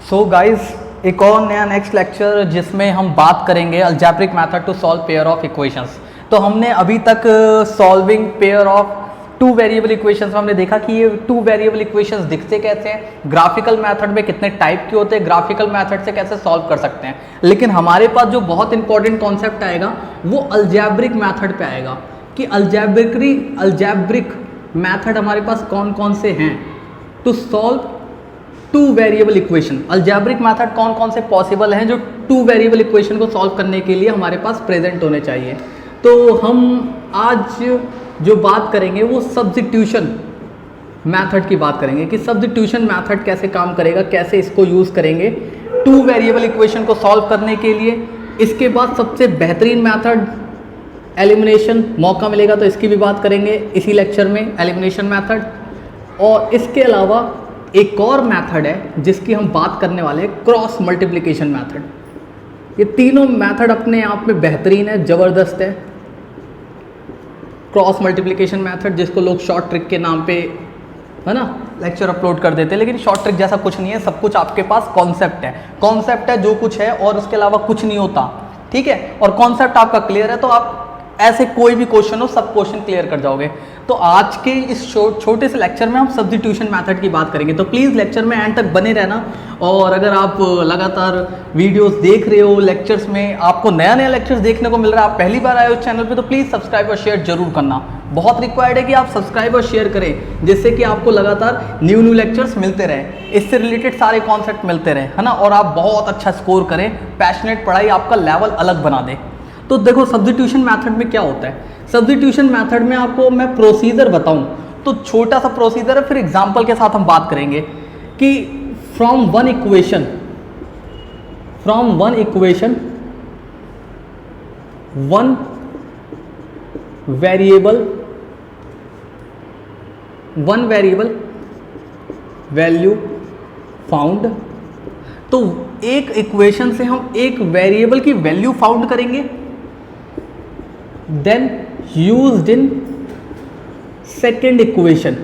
So guys, एक और नया नेक्स्ट लेक्चर जिसमें हम बात करेंगे algebraic method to solve pair of equations. तो हमने अभी तक solving pair of two variable equations में हमने देखा कि ये टू वेरिएबल इक्वेशंस दिखते कैसे हैं, ग्राफिकल मेथड में कितने टाइप के होते हैं, ग्राफिकल मेथड से कैसे सॉल्व कर सकते हैं। लेकिन हमारे पास जो बहुत इंपॉर्टेंट कॉन्सेप्ट आएगा वो अलजेब्रिक मेथड पे आएगा कि अलजेब्रिक मेथड हमारे पास कौन कौन से हैं to solve two variable equation. Algebraic method कौन कौन से पॉसिबल हैं जो टू वेरिएबल इक्वेशन को सॉल्व करने के लिए हमारे पास प्रेजेंट होने चाहिए। तो हम आज जो बात करेंगे वो सब्स्टिट्यूशन मेथड की बात करेंगे कि सब्स्टिट्यूशन मेथड कैसे काम करेगा, कैसे इसको यूज़ करेंगे टू वेरिएबल इक्वेशन को सॉल्व करने के लिए। इसके बाद सबसे बेहतरीन मेथड एलिमिनेशन, मौका मिलेगा तो इसकी भी बात करेंगे इसी लेक्चर में, एलिमिनेशन मेथड। और इसके अलावा एक और मेथड है जिसकी हम बात करने वाले हैं, क्रॉस मल्टीप्लिकेशन मेथड। ये तीनों मेथड अपने आप में बेहतरीन है, ज़बरदस्त है। क्रॉस मल्टीप्लिकेशन मेथड जिसको लोग शॉर्ट ट्रिक के नाम पे है ना लेक्चर अपलोड कर देते हैं, लेकिन शॉर्ट ट्रिक जैसा कुछ नहीं है। सब कुछ आपके पास कॉन्सेप्ट है, कॉन्सेप्ट है जो कुछ है और उसके अलावा कुछ नहीं होता, ठीक है। और कॉन्सेप्ट आपका क्लियर है तो आप ऐसे कोई भी क्वेश्चन हो सब क्वेश्चन क्लियर कर जाओगे। तो आज के इस छोटे से लेक्चर में हम सब्स्टिट्यूशन मेथड की बात करेंगे, तो प्लीज़ लेक्चर में एंड तक बने रहना। और अगर आप लगातार वीडियोस देख रहे हो, लेक्चर्स में आपको नया नया लेक्चर्स देखने को मिल रहा है, आप पहली बार आए हो इस चैनल पे, तो प्लीज़ सब्सक्राइब और शेयर जरूर करना। बहुत रिक्वायर्ड है कि आप सब्सक्राइब और शेयर करें जिससे कि आपको लगातार न्यू लेक्चर्स मिलते रहें, इससे रिलेटेड सारे कॉन्सेप्ट मिलते रहें, है ना। और आप बहुत अच्छा स्कोर करें, पैशनेट पढ़ाई आपका लेवल अलग बना दे। तो देखो सब्स्टिट्यूशन मेथड में क्या होता है। सब्स्टिट्यूशन मेथड में आपको मैं प्रोसीजर बताऊं तो छोटा सा प्रोसीजर है, फिर एग्जांपल के साथ हम बात करेंगे कि from one equation one variable value found. तो एक इक्वेशन से हम एक वेरिएबल की वैल्यू फाउंड करेंगे, then used in second equation,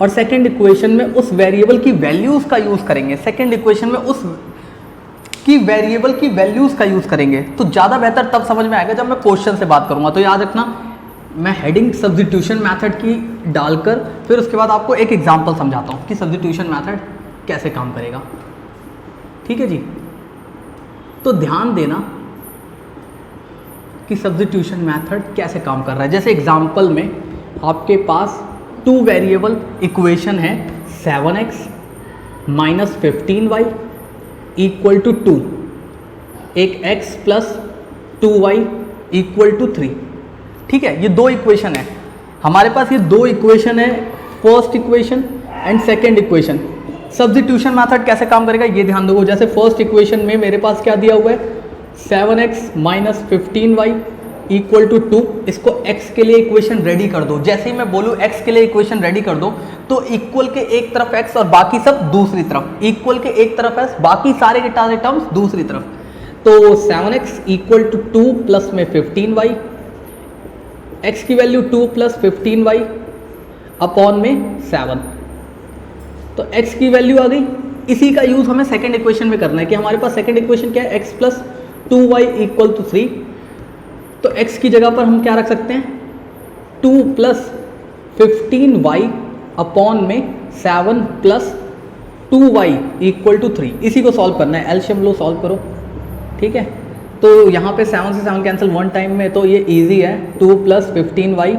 और सेकेंड इक्वेशन में उस वेरिएबल की वैल्यूज का यूज करेंगे। सेकेंड इक्वेशन में उस की वेरिएबल की वैल्यूज का यूज करेंगे। तो ज़्यादा बेहतर तब समझ में आएगा जब मैं क्वेश्चन से बात करूंगा। तो याद रखना, मैं हेडिंग सब्स्टिट्यूशन मेथड की डालकर फिर उसके बाद आपको एक एग्जांपल समझाता हूँ कि सब्स्टिट्यूशन मेथड कैसे काम करेगा, ठीक है जी। तो ध्यान देना कि सब्स्टिट्यूशन मेथड कैसे काम कर रहा है। जैसे एग्जांपल में आपके पास टू वेरिएबल इक्वेशन है 7x - 15y = 2, एक x + 2y = 3, ठीक है। ये दो इक्वेशन है हमारे पास, ये दो इक्वेशन है, first equation and second equation. Substitution method कैसे काम करेगा ये ध्यान दो। जैसे फर्स्ट इक्वेशन में मेरे पास क्या दिया हुआ है, 7x - 15y = 2। इसको x के लिए इक्वेशन रेडी कर दो। जैसे ही मैं बोलूँ x के लिए इक्वेशन रेडी कर दो तो इक्वल के एक तरफ x और बाकी सब दूसरी तरफ, इक्वल के एक तरफ s, बाकी सारे के टर्म्स दूसरी तरफ। तो 7x = 2 प्लस में 15y, x की वैल्यू 2 + 15y अपॉन में 7। तो x की वैल्यू आ गई। इसी का यूज हमें सेकेंड इक्वेशन में करना है कि हमारे पास सेकेंड इक्वेशन क्या है, x + 2y = 3। तो x की जगह पर हम क्या रख सकते हैं, 2 + 15y अपॉन में 7 + 2y = 3। इसी को सॉल्व करना है, एलसीएम लो, सॉल्व करो, ठीक है। तो यहाँ पे 7 से 7 कैंसिल 1 टाइम में, तो ये इजी है। 2 + 15y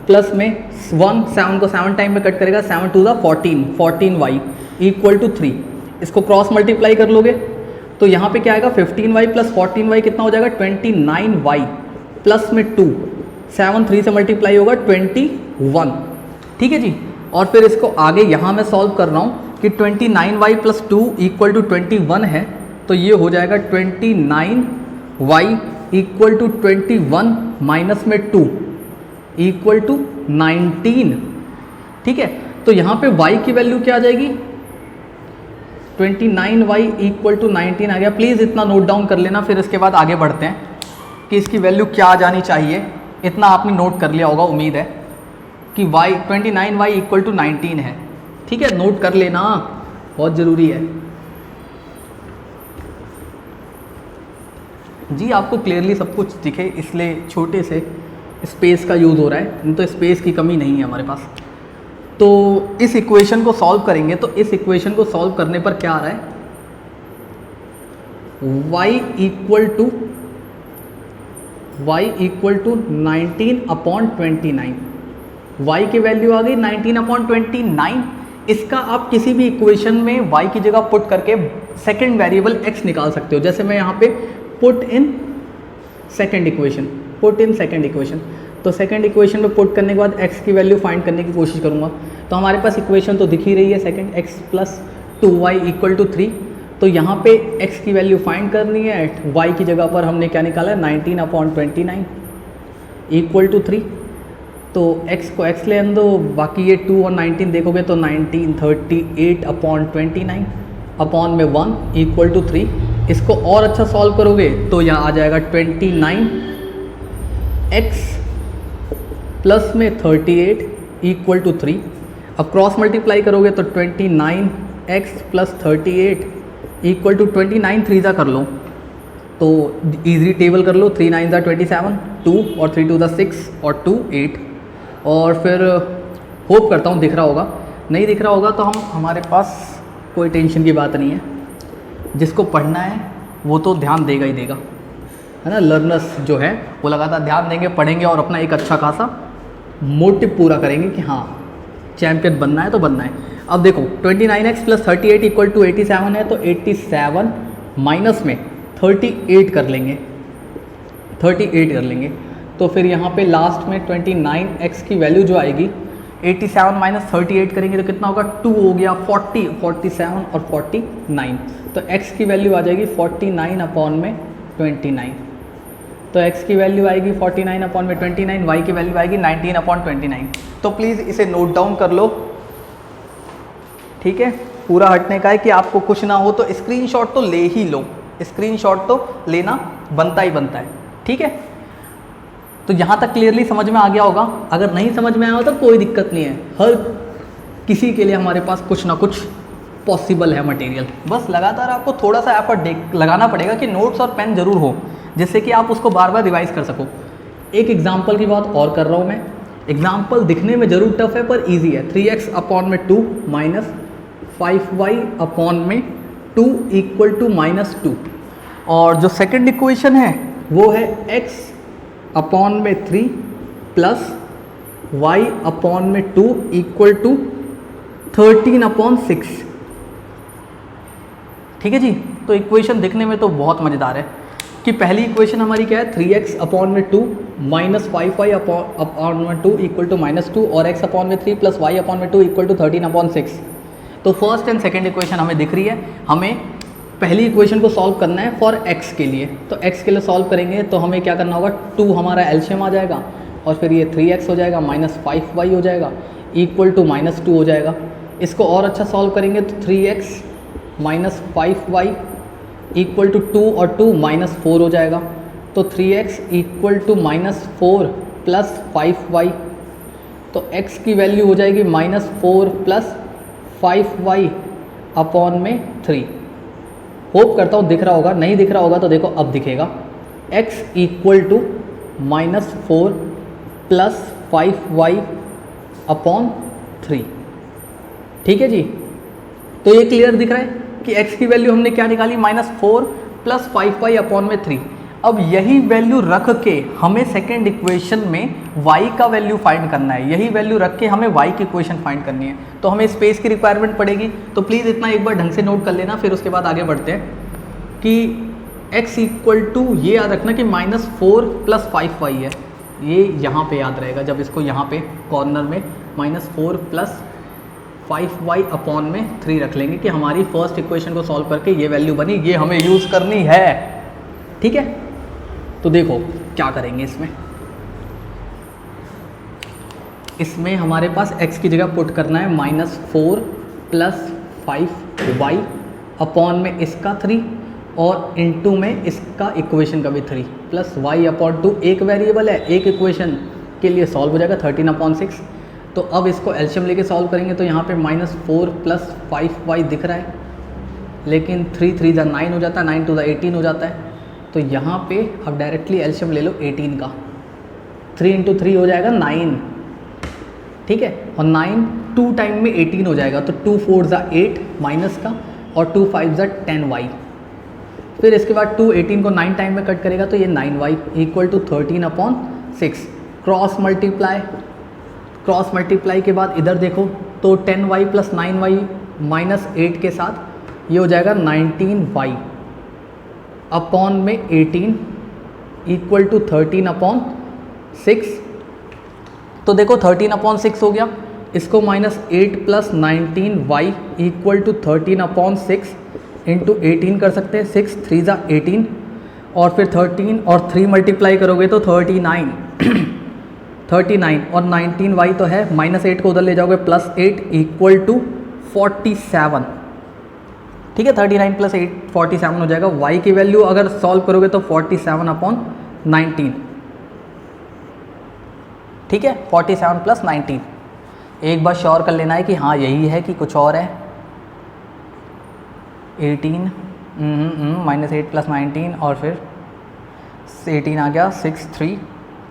प्लस में 1, 7 को 7 टाइम में कट करेगा, 7 × 2 = 14, 14y = 3। इसको क्रॉस मल्टीप्लाई कर लोगे तो यहाँ पे क्या आएगा, 15y + 14y कितना हो जाएगा, 29y प्लस में 2, 7 3 से मल्टीप्लाई होगा 21, ठीक है जी। और फिर इसको आगे यहाँ मैं सॉल्व कर रहा हूँ कि 29y + 2 = 21 है, तो ये हो जाएगा 29y = 21 माइनस में 2 = 19, ठीक है। तो यहाँ पे y की वैल्यू क्या आ जाएगी, 29y = 19 आ गया। प्लीज़ इतना नोट डाउन कर लेना, फिर इसके बाद आगे बढ़ते हैं कि इसकी वैल्यू क्या आ जानी चाहिए। इतना आपने नोट कर लिया होगा, उम्मीद है कि 29y = 19 है, ठीक है, नोट कर लेना। बहुत ज़रूरी है जी, आपको क्लियरली सब कुछ दिखे, इसलिए छोटे से स्पेस का यूज़ हो रहा है, नहीं तो स्पेस की कमी नहीं है हमारे पास। तो इस इक्वेशन को सॉल्व करेंगे, तो इस इक्वेशन को सॉल्व करने पर क्या आ रहा है, y इक्वल टू 19/29, y की वैल्यू आ गई 19/29। इसका आप किसी भी इक्वेशन में y की जगह पुट करके सेकंड वेरिएबल x निकाल सकते हो। जैसे मैं यहाँ पे पुट इन सेकंड इक्वेशन, तो सेकंड इक्वेशन में पुट करने के बाद x की वैल्यू फाइंड करने की कोशिश करूँगा। तो हमारे पास इक्वेशन तो दिख ही रही है, second x plus 2y equal to 3। तो यहाँ पे x की वैल्यू फाइंड करनी है, y की जगह पर हमने क्या निकाला है 19/29 इक्वल टू 3। तो x को x ले दो, बाकी ये 2 और 19 देखोगे तो 19 38/29 अपॉन में 1 इक्वल टू 3। इसको और अच्छा सॉल्व करोगे तो यहाँ आ जाएगा 29x प्लस में 38 इक्वल टू 3। अब क्रॉस मल्टीप्लाई करोगे तो 29x प्लस 38 इक्वल टू 29 3 कर लो तो इजी टेबल कर लो, 3 9 27, 2 और 3 2 6 और 2 8। और फिर होप करता हूँ दिख रहा होगा, नहीं दिख रहा होगा तो हमारे पास कोई टेंशन की बात नहीं है, जिसको पढ़ना है वो तो ध्यान देगा ही देगा, है ना। लर्नर्स जो है वो लगातार ध्यान देंगे, पढ़ेंगे और अपना एक अच्छा खासा मोटिव पूरा करेंगे कि हाँ चैम्पियन बनना है तो बनना है। अब देखो 29x प्लस 38 इक्वल टू 87 है, तो 87 माइनस में 38 कर लेंगे, 38 कर लेंगे। तो फिर यहाँ पे लास्ट में 29x की वैल्यू जो आएगी 87 माइनस 38 करेंगे तो कितना होगा, 2 हो गया, 40 47 और 49। तो x की वैल्यू आ जाएगी 49/29। तो x की वैल्यू आएगी 49/29, y की वैल्यू आएगी 19/29। तो प्लीज़ इसे नोट डाउन कर लो, ठीक है। पूरा हटने का है कि आपको कुछ ना हो तो स्क्रीनशॉट तो ले ही लो, स्क्रीनशॉट तो लेना बनता ही बनता है, ठीक है। तो यहाँ तक क्लियरली समझ में आ गया होगा। अगर नहीं समझ में आया हो तो कोई दिक्कत नहीं है, हर किसी के लिए हमारे पास कुछ ना कुछ पॉसिबल है मटेरियल। बस लगातार आपको थोड़ा सा एफर्ट लगाना पड़ेगा कि नोट्स और पेन ज़रूर हो, जिससे कि आप उसको बार बार रिवाइज कर सको। एक एग्जाम्पल की बात और कर रहा हूँ मैं, एग्जाम्पल दिखने में ज़रूर टफ है पर ईजी है। 3x अपॉन में 2 माइनस 5y अपॉन में 2 इक्वल टू -2। और जो सेकंड इक्वेशन है वो है x अपॉन में 3 प्लस y अपॉन में 2 इक्वल टू 13/6, ठीक है जी। तो इक्वेशन दिखने में तो बहुत मज़ेदार है कि पहली इक्वेशन हमारी क्या है, 3x अपॉन में 2 माइनस 5y अपॉन में 2 इक्वल टू -2 और x अपॉन में 3 प्लस y अपॉन में 2 इक्वल टू 13/6। तो फर्स्ट एंड सेकंड इक्वेशन हमें दिख रही है। हमें पहली इक्वेशन को सॉल्व करना है फॉर x के लिए। तो x के लिए सॉल्व करेंगे तो हमें क्या करना होगा, 2 हमारा एलसीएम आ जाएगा और फिर ये 3x हो जाएगा माइनस 5y हो जाएगा इक्वल टू -2 हो जाएगा। इसको और अच्छा सॉल्व करेंगे तो 3x minus 5y equal to 2 और 2 -4 हो जाएगा। तो 3x equal to -4 plus 5y, तो x की वैल्यू हो जाएगी -4 प्लस 5y अपॉन में 3। होप करता हूँ दिख रहा होगा, नहीं दिख रहा होगा तो देखो अब दिखेगा। x equal to -4 plus 5y upon 3, ठीक है जी। तो ये क्लियर दिख रहा है कि x की वैल्यू हमने क्या निकाली, -4 प्लस 5y अपॉन में 3। अब यही वैल्यू रख के हमें सेकेंड इक्वेशन में y का वैल्यू फाइंड करना है, यही वैल्यू रख के हमें y की इक्वेशन फाइंड करनी है। तो हमें स्पेस की रिक्वायरमेंट पड़ेगी। तो प्लीज़ इतना एक बार ढंग से नोट कर लेना, फिर उसके बाद आगे बढ़ते हैं कि x इक्वल टू ये याद रखना कि -4 प्लस 5y है, ये यहाँ पे याद रहेगा। जब इसको यहाँ पे कॉर्नर में -4 प्लस 5y अपॉन में 3 रख लेंगे कि हमारी फर्स्ट इक्वेशन को सॉल्व करके ये वैल्यू बनी, ये हमें यूज़ करनी है, ठीक है। तो देखो क्या करेंगे इसमें हमारे पास x की जगह पुट करना है -4 प्लस 5y अपॉन में इसका 3 और इनटू में इसका इक्वेशन का भी 3 प्लस y अपॉन 2। एक वेरिएबल है, एक इक्वेशन के लिए सॉल्व हो जाएगा 13/6। तो अब इसको एलसीएम लेके सॉल्व करेंगे तो यहाँ पे -4 + 5y दिख रहा है, लेकिन 3 3 × 9 हो जाता है, 9 × 18 हो जाता है। तो यहाँ पे अब डायरेक्टली एलसीएम ले लो 18 का, 3 × 3 हो जाएगा 9, ठीक है, और 9 2 टाइम में 18 हो जाएगा, तो 2 4 = 8 माइनस का, और 2 5 = 10y। फिर इसके बाद 2 18 को 9 टाइम में कट करेगा तो ये 9y = 13/6। क्रॉस मल्टीप्लाई के बाद इधर देखो तो 10y + 9y - 8 के साथ ये हो जाएगा 19y अपॉन में 18 = 13/6। तो देखो 13/6 हो गया, इसको -8 + 19y = 13/6 इंटू 18 कर सकते हैं, 6 3 = 18, और फिर 13 और 3 मल्टीप्लाई करोगे तो 39 39, और 19y तो है, -8 को उधर ले जाओगे +8 = 47, ठीक है, 39 + 8 47 हो जाएगा। y की वैल्यू अगर सॉल्व करोगे तो 47/19, ठीक है, 47 + 19। एक बार श्योर कर लेना है कि हाँ यही है कि कुछ और है। 18 -8 + 19, और फिर 18 आ गया, 6 3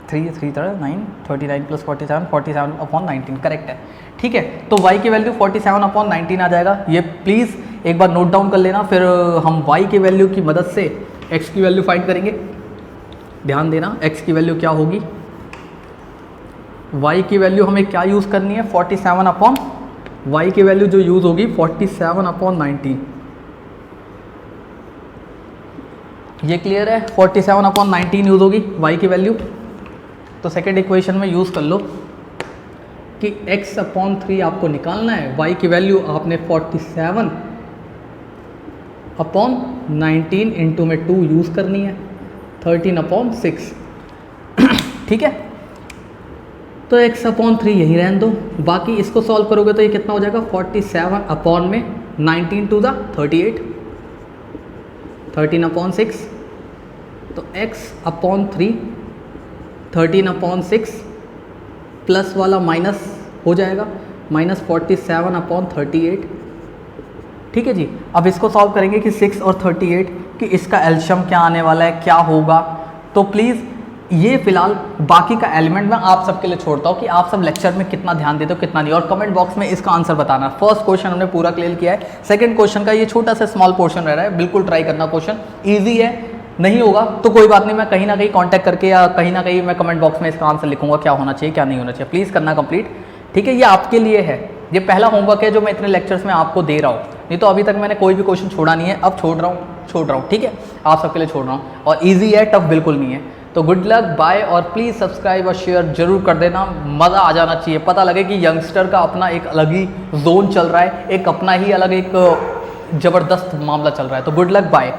3 3 9, 39 + 47 47/19 करेक्ट है, ठीक है। तो y की वैल्यू 47/19 आ जाएगा। ये प्लीज़ एक बार नोट डाउन कर लेना, फिर हम y की वैल्यू की मदद से x की वैल्यू फाइंड करेंगे। ध्यान देना, x की वैल्यू क्या होगी, y की वैल्यू हमें क्या यूज़ करनी है, 47 y की वैल्यू जो यूज़ होगी 47/19। ये क्लियर है, 47/19 यूज़ होगी y की वैल्यु। तो सेकेंड इक्वेशन में यूज़ कर लो कि x/3 आपको निकालना है, y की वैल्यू आपने 47/19 इंटू में 2 यूज़ करनी है, 13/6, ठीक है। तो x/3 यहीं रहने दो, बाकी इसको सॉल्व करोगे तो ये कितना हो जाएगा, 47/19 2 = 38, 13/6, तो x/3 13/6 प्लस वाला माइनस हो जाएगा, -47/38, ठीक है जी। अब इसको सॉल्व करेंगे कि 6 और 38 कि इसका एलशियम क्या आने वाला है, क्या होगा। तो प्लीज़ ये फिलहाल बाकी का एलिमेंट मैं आप सबके लिए छोड़ता हूँ कि आप सब लेक्चर में कितना ध्यान देते हो कितना नहीं, और कमेंट बॉक्स में इसका आंसर बताना। फर्स्ट क्वेश्चन हमने पूरा क्लियर किया है, सेकंड क्वेश्चन का ये छोटा सा स्मॉल पोर्शन रह रहा है, बिल्कुल ट्राई करना, क्वेश्चन ईजी है, नहीं होगा तो कोई बात नहीं, मैं कहीं ना कहीं कांटेक्ट करके या कहीं ना कहीं मैं कमेंट बॉक्स में इसका आंसर लिखूंगा, क्या होना चाहिए क्या नहीं होना चाहिए, प्लीज़ करना कंप्लीट, ठीक है। ये आपके लिए है, ये पहला होमवर्क है जो मैं इतने लेक्चर्स में आपको दे रहा हूँ, नहीं तो अभी तक मैंने कोई भी क्वेश्चन छोड़ा नहीं है, अब छोड़ रहा हूँ, ठीक है, आप सबके लिए छोड़ रहा हूँ, और ईजी है, टफ बिल्कुल नहीं है। तो गुड लक, बाय, और प्लीज़ सब्सक्राइब और शेयर जरूर कर देना, मज़ा आ जाना चाहिए, पता लगे कि यंगस्टर का अपना एक अलग ही जोन चल रहा है, एक अपना ही अलग एक ज़बरदस्त मामला चल रहा है। तो गुड लक, बाय।